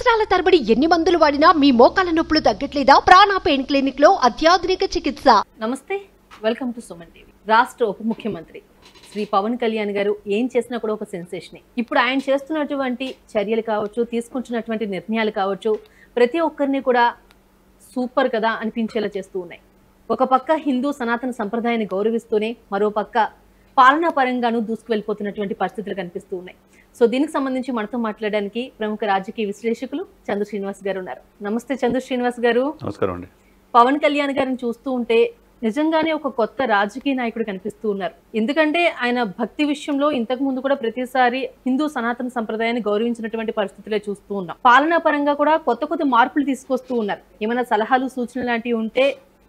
సంవత్సరాల తరబడి ఎన్ని మందులు వాడినా మీ మోకాల నొప్పులు తగ్గట్లేదా? ప్రాణ పెయిన్ క్లినిక్ లో అత్యాధునిక చికిత్స. నమస్తే, వెల్కమ్ టు సుమన్ టీవీ. రాష్ట్ర ఉప ముఖ్యమంత్రి శ్రీ పవన్ కళ్యాణ్ గారు ఏం చేసినా కూడా ఒక సెన్సేషన్. ఇప్పుడు ఆయన చేస్తున్నటువంటి చర్యలు కావచ్చు, తీసుకుంటున్నటువంటి నిర్ణయాలు కావచ్చు, ప్రతి ఒక్కరిని కూడా సూపర్ కదా అనిపించేలా చేస్తూ ఉన్నాయి. ఒక పక్క హిందూ సనాతన సంప్రదాయాన్ని గౌరవిస్తూనే మరో పక్క పాలనా పరంగాను దూసుకువెళ్ళిపోతున్నటువంటి పరిస్థితులు కనిపిస్తూ ఉన్నాయి. సో దీనికి సంబంధించి మనతో మాట్లాడడానికి ప్రముఖ రాజకీయ విశ్లేషకులు చంద్ర శ్రీనివాస్ గారు ఉన్నారు. నమస్తే చంద్ర శ్రీనివాస్ గారు. నమస్కారం అండి. పవన్ కళ్యాణ్ గారిని చూస్తూ ఉంటే నిజంగానే ఒక కొత్త రాజకీయ నాయకుడు కనిపిస్తూ ఉన్నారు. ఎందుకంటే ఆయన భక్తి విషయంలో ఇంతకు ముందు కూడా ప్రతిసారి హిందూ సనాతన సంప్రదాయాన్ని గౌరవించినటువంటి పరిస్థితులే చూస్తూ ఉన్నాం. పాలనా పరంగా కూడా కొత్త మార్పులు తీసుకొస్తూ ఉన్నారు. ఏమైనా సలహాలు సూచనలు లాంటివి ఉంటే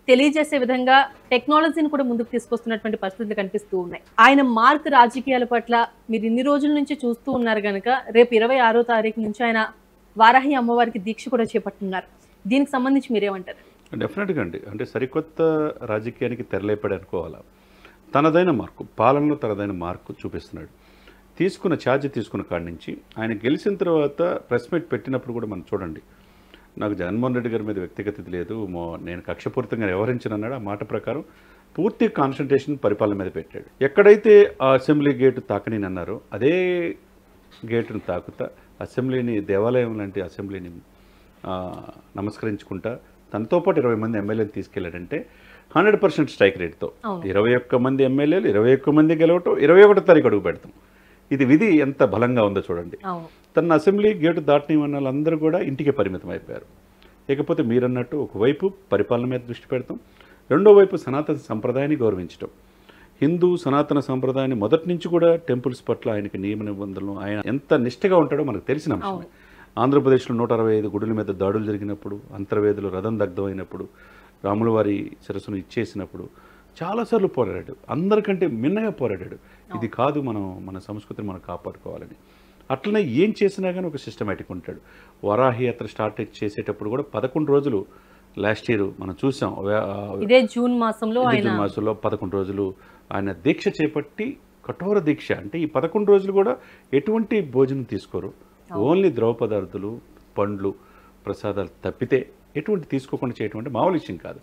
తెలియజేసే విధంగా టెక్నాలజీని కూడా ముందుకు తీసుకొస్తున్నటువంటి పరిస్థితులు కనిపిస్తూ ఉన్నాయి. ఆయన మార్క్ రాజకీయాల పట్ల మీరు ఇన్ని రోజుల నుంచి చూస్తూ ఉన్నారు కనుక రేపు 26వ తారీఖు నుంచి ఆయన వారాహి అమ్మవారికి దీక్ష కూడా చేపట్టున్నారు. దీనికి సంబంధించి మీరేమంటారు? డెఫినెట్గా అండి, అంటే సరికొత్త రాజకీయానికి తెరలేపడి అనుకోవాలా. తనదైన మార్కు, పాలనలో తనదైన మార్కు చూపిస్తున్నాడు. ఛార్జ్ తీసుకున్న కాడి నుంచి ఆయన గెలిచిన తర్వాత ప్రెస్ మీట్ పెట్టినప్పుడు కూడా మనం చూడండి, నాకు జగన్మోహన్ రెడ్డి గారి మీద వ్యక్తిగత లేదు, నేను కక్షపూరితంగా వ్యవహరించనన్నాడు. ఆ మాట ప్రకారం పూర్తి కాన్సన్ట్రేషన్ పరిపాలన మీద పెట్టాడు. ఎక్కడైతే ఆ అసెంబ్లీ గేటు తాకని అన్నారో అదే గేటును తాకుతా అసెంబ్లీని, దేవాలయం లాంటి అసెంబ్లీని నమస్కరించుకుంటా తనతో పాటు 20 మంది ఎమ్మెల్యేలు తీసుకెళ్లాడంటే 100% స్ట్రైక్ రేట్తో 21 మంది ఎమ్మెల్యేలు 21 మంది గెలవటం, 21వ తారీఖు అడుగు పెడతాం. ఇది విధి ఎంత బలంగా ఉందో చూడండి. తన అసెంబ్లీ గేటు దాటని వాళ్ళందరూ కూడా ఇంటికే పరిమితం అయిపోయారు. ఇకపోతే మీరన్నట్టు ఒకవైపు పరిపాలన మీద దృష్టి పెడతాం, రెండో వైపు సనాతన సంప్రదాయాన్ని గౌరవించడం. హిందూ సనాతన సంప్రదాయాన్ని మొదటి నుంచి కూడా టెంపుల్స్ పట్ల ఆయనకి నియమ నిబంధనలు, ఆయన ఎంత నిష్ఠగా ఉంటాడో మనకు తెలిసిన అంశమే. ఆంధ్రప్రదేశ్లో 165 గుడుల మీద దాడులు జరిగినప్పుడు, అంతర్వేదులు రథం దగ్ధమైనప్పుడు, రాముల వారి శిరస్సును ఇచ్చేసినప్పుడు చాలాసార్లు పోరాడాడు. అందరికంటే మిన్నగా పోరాడాడు. ఇది కాదు, మన సంస్కృతిని మనం కాపాడుకోవాలని. అట్లనే ఏం చేసినా కానీ ఒక సిస్టమేటిక్ ఉంటాడు. వరాహి యాత్ర స్టార్ట్ చేసేటప్పుడు కూడా 11 రోజులు లాస్ట్ ఇయర్ మనం చూసాం. ఇదే జూన్ మాసంలో 11 రోజులు ఆయన దీక్ష చేపట్టి, కఠోర దీక్ష. అంటే ఈ 11 రోజులు కూడా ఎటువంటి భోజనం తీసుకోరు. ఓన్లీ ద్రవ పదార్థాలు, పండ్లు, ప్రసాదాలు తప్పితే ఎటువంటి తీసుకోకుండా చేయటం అంటే మామూలు విషయం కాదు.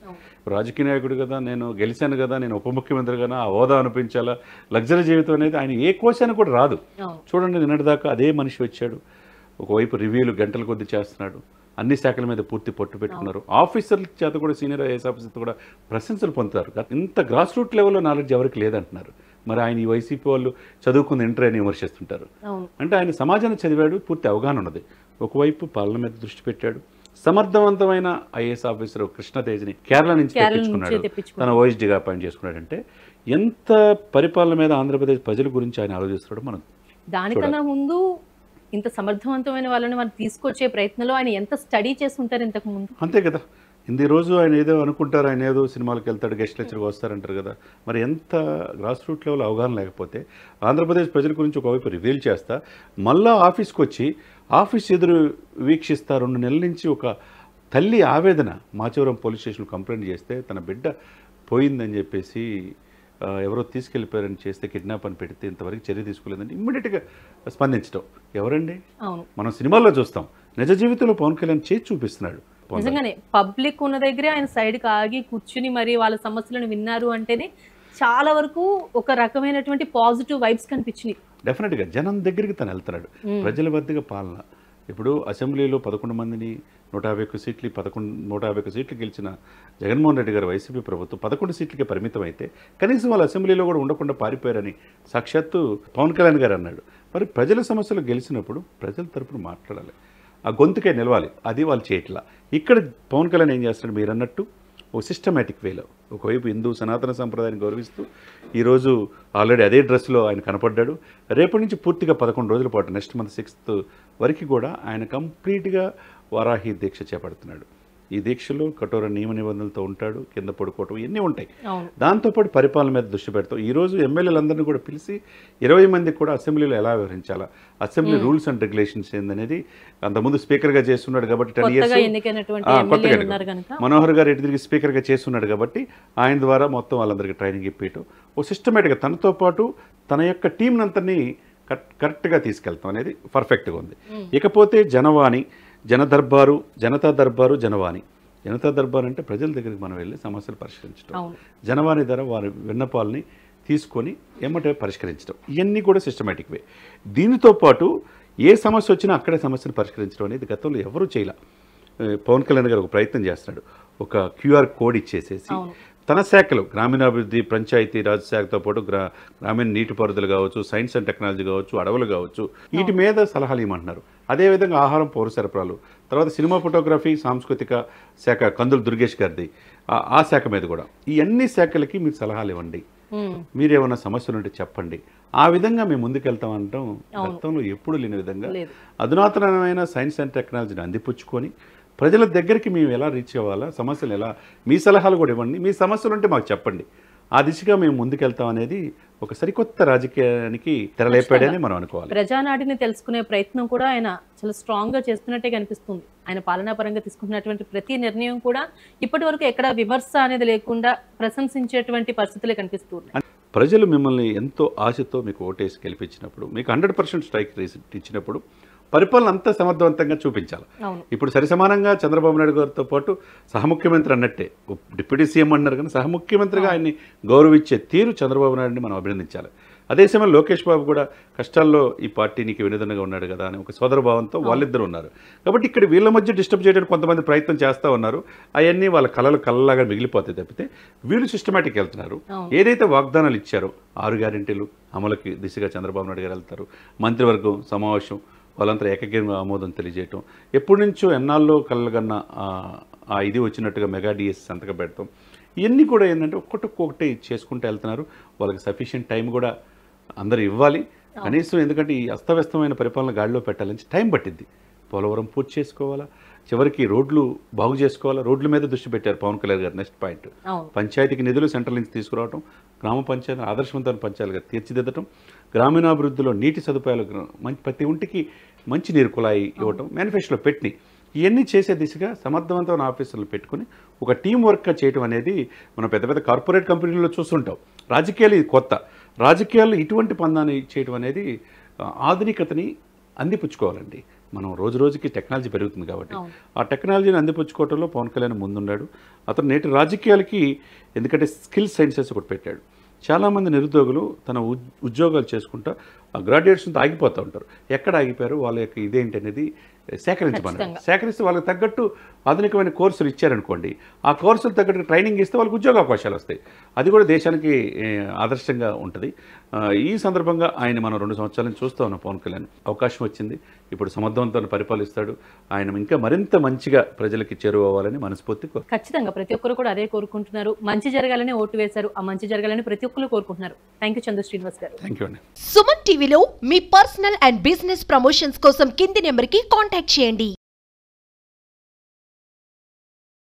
రాజకీయ నాయకుడు కదా, నేను గెలిచాను కదా, నేను ఉప ముఖ్యమంత్రి కదా, ఆ హోదా అనిపించాలా, లగ్జరీ జీవితం అనేది ఆయన ఏ కోశానికి కూడా రాదు. చూడండి, నిన్నటిదాకా అదే మనిషి వచ్చాడు. ఒకవైపు రివ్యూలు గంటల కొద్ది చేస్తున్నాడు. అన్ని శాఖల మీద పూర్తి పట్టు పెట్టుకున్నారు. ఆఫీసర్ల చేత కూడా, సీనియర్ ఐఏఎస్ ఆఫీసర్తో కూడా ప్రశంసలు పొందుతారు. ఇంత గ్రాస్ రూట్ లెవెల్లో నాలెడ్జ్ ఎవరికి లేదంటున్నారు. మరి ఆయన ఈ వైసీపీ వాళ్ళు చదువుకున్న ఇంటర్ అని విమర్శిస్తుంటారు. అంటే ఆయన సమాజాన్ని చదివాడు, పూర్తి అవగాహన ఉన్నది. ఒకవైపు పాలన మీద దృష్టి పెట్టాడు. సమర్థవంతమైన ఐఏఎస్ ఆఫీసర్ కృష్ణతేజ్ని కేరళ నుంచి తెప్పించుకున్నాడు, తన ఓఎస్డీగా అపాయింట్ చేసుకున్నాడంటే ఎంత పరిపాలన మీద ఆంధ్రప్రదేశ్ ప్రజల గురించి ఆయన ఆలోచిస్తున్నాడు. మనం దానికన్నా ముందు ఇంత సమర్థవంతమైన వాళ్ళని మనం తీసుకొచ్చే ప్రయత్నంలో ఆయన ఎంత స్టడీ చేసి ఉంటారు ఇంతకు ముందు. అంతే కదా, ఈ రోజు ఆయన ఏదో అనుకుంటారు, ఆయన ఏదో సినిమాలకు వెళ్తాడు, గెస్ట్ లెక్చర్గా వస్తారంటారు కదా. మరి ఎంత గ్రాస్ రూట్ లెవెల్ అవగాహన లేకపోతే ఆంధ్రప్రదేశ్ ప్రజల గురించి ఒకవైపు రివీల్ చేస్తా, మళ్ళా ఆఫీస్కి వచ్చి ఆఫీస్ ఎదురు వీక్షిస్తా 2 నెలల నుంచి ఒక తల్లి ఆవేదన మాచవరం పోలీస్ స్టేషన్లో కంప్లైంట్ చేస్తే తన బిడ్డ పోయిందని చెప్పేసి ఎవరో తీసుకెళ్ళిపోయారని చేస్తే కిడ్నాప్ అని పెడితే ఇంతవరకు చర్య తీసుకోలేదండి. ఇమ్మీడియట్గా స్పందించడం ఎవరండి? మనం సినిమాల్లో చూస్తాం, నిజ జీవితంలో పవన్ కళ్యాణ్ చేసి చూపిస్తున్నాడు. నిజంగానే పబ్లిక్ ఉన్న దగ్గరే ఆయన సైడ్కి ఆగి కూర్చుని మరి వాళ్ళ సమస్యలను విన్నారు అంటేనే చాలా వరకు ఒక రకమైనటువంటి పాజిటివ్ వైబ్స్ కనిపించినాయి. డెఫినెట్గా జనం దగ్గరికి తను వెళ్తున్నాడు. ప్రజల వద్దగా పాలన. ఇప్పుడు అసెంబ్లీలో 11 మందిని 151 సీట్లు 151 సీట్లు గెలిచిన జగన్మోహన్ రెడ్డి గారు వైసీపీ ప్రభుత్వం 11 సీట్లకే పరిమితం అయితే కనీసం వాళ్ళు అసెంబ్లీలో కూడా ఉండకుండా పారిపోయారని సాక్షాత్తు పవన్ కళ్యాణ్ గారు అన్నాడు. మరి ప్రజల సమస్యలు గెలిచినప్పుడు ప్రజల తరపున మాట్లాడాలి, ఆ గొంతుకే నిలవాలి. అది వాళ్ళు చేయట్లా. ఇక్కడ పవన్ కళ్యాణ్ ఏం చేస్తున్నాడు, మీరు అన్నట్టు ఓ సిస్టమేటిక్ వేలో ఒకవైపు హిందూ సనాతన సంప్రదాయాన్ని గౌరవిస్తూ ఈరోజు ఆల్రెడీ అదే డ్రెస్లో ఆయన కనపడ్డాడు. రేపటి నుంచి పూర్తిగా 11 రోజుల పాటు నెక్స్ట్ మంత్ 6th వరకు కూడా ఆయన కంప్లీట్గా వారాహి దీక్ష చేపడుతున్నాడు. ఈ దీక్షలో కఠోర నియమ నిబంధనలతో ఉంటాడు, కింద పడుకోవటం ఇవన్నీ ఉంటాయి. దాంతోపాటు పరిపాలన మీద దృష్టి పెడతాం. ఈరోజు ఎమ్మెల్యేలందరినీ కూడా పిలిచి 20 మందికి కూడా అసెంబ్లీలో ఎలా వ్యవహరించాలా, అసెంబ్లీ రూల్స్ అండ్ రెగ్యులేషన్స్ ఏందనేది అంతకుముందు స్పీకర్గా చేస్తున్నాడు కాబట్టి 10 years మనోహర్ గారు ఎటు తిరిగి స్పీకర్గా చేస్తున్నాడు కాబట్టి ఆయన ద్వారా మొత్తం వాళ్ళందరికీ ట్రైనింగ్ ఇప్పించడం, ఓ సిస్టమేటిక్గా తనతో పాటు తన యొక్క టీంనంతని కరెక్ట్గా తీసుకెళ్తాం అనేది పర్ఫెక్ట్గా ఉంది. ఇకపోతే జనతా దర్బారు, జనవాణి. జనతా దర్బార్ అంటే ప్రజల దగ్గరికి మనం వెళ్ళి సమస్యలు పరిష్కరించడం, జనవాణి ద్వారా వారి విన్నపాలని తీసుకొని ఏమంటే పరిష్కరించడం, ఇవన్నీ కూడా సిస్టమేటిక్ వే. దీనితో పాటు ఏ సమస్య వచ్చినా అక్కడే సమస్యను పరిష్కరించడం అనేది గతంలో ఎవరూ చేయలే. పవన్ కళ్యాణ్ గారు ఒక ప్రయత్నం చేస్తున్నాడు. ఒక క్యూఆర్ కోడ్ ఇచ్చేసేసి తన శాఖలు గ్రామీణాభివృద్ధి, పంచాయతీ రాజ్ శాఖతో పాటు గ్రామీణ నీటిపారుదల కావచ్చు, సైన్స్ అండ్ టెక్నాలజీ కావచ్చు, అడవులు కావచ్చు, వీటి మీద సలహాలు ఇవ్వమంటున్నారు. అదేవిధంగా ఆహారం, పౌర సరఫరాలు, తర్వాత సినిమా ఫోటోగ్రఫీ, సాంస్కృతిక శాఖ కందులు దుర్గేష్ గారిది ఆ శాఖ మీద కూడా ఈ అన్ని శాఖలకి మీరు సలహాలు ఇవ్వండి, మీరేమన్నా సమస్యలు ఉంటే చెప్పండి. ఆ విధంగా మేము ముందుకెళ్తాం అనటం గతంలో ఎప్పుడు లేని విధంగా అధునాతనమైన సైన్స్ అండ్ టెక్నాలజీని అందిపుచ్చుకొని ప్రజల దగ్గరికి మేము ఎలా రీచ్ అవ్వాలా, సమస్యలు ఎలా, మీ సలహాలు కూడా ఇవ్వండి, మీ సమస్యలు ఉంటే మాకు చెప్పండి, ఆ దిశగా మేము ముందుకెళ్తాం అనేది ఒక సరికొత్త రాజకీయానికి తెరలేపాడని మనం అనుకోవాలి. ప్రజానాడిని తెలుసుకునే ప్రయత్నం కూడా ఆయన చాలా స్ట్రాంగ్ గా చేస్తున్నట్టే కనిపిస్తుంది. ఆయన పాలనాపరంగా తీసుకుంటున్నటువంటి ప్రతి నిర్ణయం కూడా ఇప్పటి వరకు ఎక్కడ విమర్శ అనేది లేకుండా ప్రశంసించేటువంటి పరిస్థితులే కనిపిస్తున్నాయి. ప్రజలు మిమ్మల్ని ఎంతో ఆశతో మీకు ఓటేసి గెలిపించినప్పుడు, మీకు 100% స్ట్రైక్ రేస్ ఇచ్చినప్పుడు పరిపాలన అంతా సమర్థవంతంగా చూపించాలి. ఇప్పుడు సరిసమానంగా చంద్రబాబు నాయుడు గారితో పాటు సహముఖ్యమంత్రి అన్నట్టే, డిప్యూటీ సీఎం అన్నారు కానీ సహముఖ్యమంత్రిగా ఆయన్ని గౌరవించే తీరు చంద్రబాబు నాయుడిని మనం అభినందించాలి. అదే సమయంలో లోకేష్ బాబు కూడా కష్టాల్లో ఈ పార్టీనికి వెనుదన్నగా ఉన్నాడు కదా అని ఒక సోదరభావంతో వాళ్ళిద్దరు ఉన్నారు. కాబట్టి ఇక్కడ వీళ్ళ మధ్య డిస్టర్బ్ చేయడానికి కొంతమంది ప్రయత్నం చేస్తూ ఉన్నారు. అవన్నీ వాళ్ళ కళ్ళలాగా మిగిలిపోతాయి తప్పితే వీళ్ళు సిస్టమేటిక్ వెళ్తున్నారు. ఏదైతే వాగ్దానాలు ఇచ్చారో 6 గ్యారెంటీలు అమలుకి దిశగా చంద్రబాబు నాయుడు గారు వెళ్తారు. మంత్రివర్గం సమావేశం వాళ్ళంతా ఏకగ్రీవంగా ఆమోదం తెలియజేయటం, ఎప్పటి నుంచో ఎన్నాళ్ళలో కళ్ళగన్న ఆ ఇది వచ్చినట్టుగా మెగా డిఎస్ సంతకం పెడతాం, ఇవన్నీ కూడా ఏంటంటే ఒక్కొక్కటి చేసుకుంటూ వెళ్తున్నారు. వాళ్ళకి సఫిషియెంట్ టైం కూడా అందరూ ఇవ్వాలి కనీసం. ఎందుకంటే ఈ అస్తవ్యస్తమైన పరిపాలన గాడిలో పెట్టాలని టైం పట్టింది. పోలవరం పూర్తి చేసుకోవాలా, చివరికి రోడ్లు బాగు చేసుకోవాలా, రోడ్ల మీద దృష్టి పెట్టారు పవన్ కళ్యాణ్ గారు. నెక్స్ట్ పాయింట్ పంచాయతీకి నిధులు సెంట్రల్ నుంచి తీసుకురావడం, గ్రామ పంచాయతీ ఆదర్శవంతమైన పంచాయతీగా తీర్చిదిద్దటం, గ్రామీణాభివృద్ధిలో నీటి సదుపాయాలు ప్రతి ఇంటికి మంచి నీరు కుళాయి ఇవ్వటం మేనిఫెస్టోలో పెట్టి ఇవన్నీ చేసే దిశగా సమర్థవంతమైన ఆఫీసర్లు పెట్టుకుని ఒక టీం వర్క్గా చేయడం అనేది మనం పెద్ద పెద్ద కార్పొరేట్ కంపెనీల్లో చూస్తుంటాం. రాజకీయాలు ఇది కొత్త. రాజకీయాల్లో ఇటువంటి పందాన్ని చేయడం అనేది ఆధునికతని అందిపుచ్చుకోవాలండి. మనం రోజు రోజుకి టెక్నాలజీ పెరుగుతుంది కాబట్టి ఆ టెక్నాలజీని అందిపుచ్చుకోవడంలో పవన్ కళ్యాణ్ ముందున్నాడు. అతను నేటి రాజకీయాలకి ఎందుకంటే స్కిల్ సైన్సెస్ ఒకటి పెట్టాడు. చాలామంది నిరుద్యోగులు తన ఉద్యోగాలు చేసుకుంటా గ్రాడ్యుయేట్స్తో ఆగిపోతూ ఉంటారు. ఎక్కడ ఆగిపోయారు, వాళ్ళ యొక్క ఇదేంటి అనేది సేకరిస్తే వాళ్ళకి తగ్గట్టు ఆధునికమైన కోర్సులు ఇచ్చారనుకోండి, ఆ కోర్సులు తగ్గట్టు ట్రైనింగ్ ఇస్తే వాళ్ళకి ఉద్యోగ అవకాశాలు వస్తాయి. అది కూడా దేశానికి ఆదర్శంగా ఉంటుంది. ఈ సందర్భంగా ఆయన మనం 2 సంవత్సరాల నుంచి చూస్తూ ఉన్నాం. పవన్ కళ్యాణ్ అవకాశం వచ్చింది, ఇప్పుడు సమర్థవంతంగా పరిపాలిస్తాడు. ఆయన ఇంకా మరింత మంచిగా ప్రజలకి చేరువవ్వాలని మనస్ఫూర్తి ఖచ్చితంగా ప్రతి ఒక్కరు కూడా అదే కోరుకుంటున్నారు. మంచి జరగాలని ఓటు వేశారు, ఆ మంచి జరగాలని ప్రతి ఒక్కరు కోరుకుంటున్నారు. థ్యాంక్ యూ చంద్ర శ్రీనివాస్ గారు. థ్యాంక్ యూ అండి. సుమన్ టీవీలో మీ పర్సనల్ అండ్ బిజినెస్ ప్రమోషన్స్ కోసం కింది నెంబర్కి కాంటాక్ట్ చేయండి.